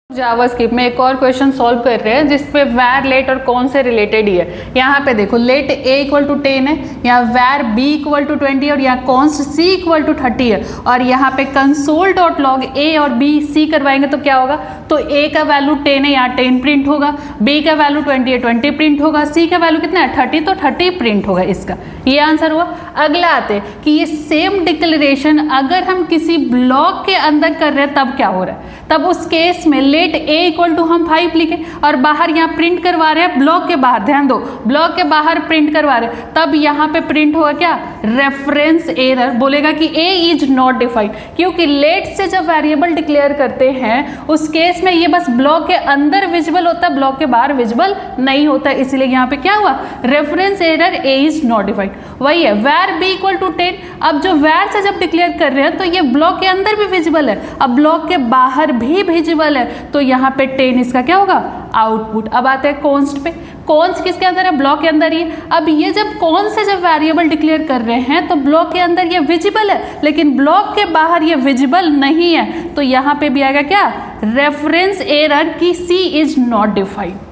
JavaScript में एक और क्वेश्चन सॉल्व कर रहे हैं जिसपे वैर लेट और कौन से रिलेटेड ही है। यहाँ पे देखो लेट a इक्वल टू 10 है, यहाँ वैर b इक्वल टू 20 है और यहाँ कॉन्स्ट c इक्वल टू 30 है और यहाँ पे कंसोल डॉट लॉग a और b c करवाएंगे तो क्या होगा, तो a का वैल्यू 10 है यहाँ 10 प्रिंट होगा, b का वैल्यू 20 है 20 प्रिंट होगा, c का वैल्यू कितना है 30 तो 30 प्रिंट होगा। इसका ये आंसर हुआ। अगला आते हैं कि ये सेम डिक्लेरेशन अगर हम किसी ब्लॉक के अंदर कर रहे हैं तब क्या हो रहा है, तब उस केस में लेट a इक्वल टू हम 5 लिखे और बाहर यहाँ प्रिंट करवा रहे हैं ब्लॉक के बाहर, ध्यान दो ब्लॉक के बाहर प्रिंट करवा रहे हैं, तब यहाँ पे प्रिंट होगा क्या, रेफरेंस एरर, बोलेगा कि a इज नॉट डिफाइंड, क्योंकि लेट से जब वेरिएबल डिक्लेयर करते हैं उस केस में ये बस ब्लॉक के अंदर विजिबल होता है, ब्लॉक के बाहर विजिबल नहीं होता, इसलिए यहाँ पे क्या हुआ, reference error a is not defined. वही है वैर b इक्वल टू 10, अब जो वैर से जब डिक्लेयर कर रहे हैं तो ये ब्लॉक के अंदर भी विजिबल है, अब ब्लॉक के बाहर भी विजिबल है, तो यहाँ पे 10 इसका क्या होगा आउटपुट। अब आते हैं कॉन्स्ट पे, कॉन्स्ट किसके अंदर है, ब्लॉक के अंदर ही। अब ये जब कौन से जब वेरिएबल डिक्लेयर कर रहे हैं तो ब्लॉक के अंदर ये विजिबल है लेकिन ब्लॉक के बाहर ये विजिबल नहीं है, तो यहाँ पे भी आएगा क्या, रेफरेंस एरर की c इज नॉट डिफाइंड।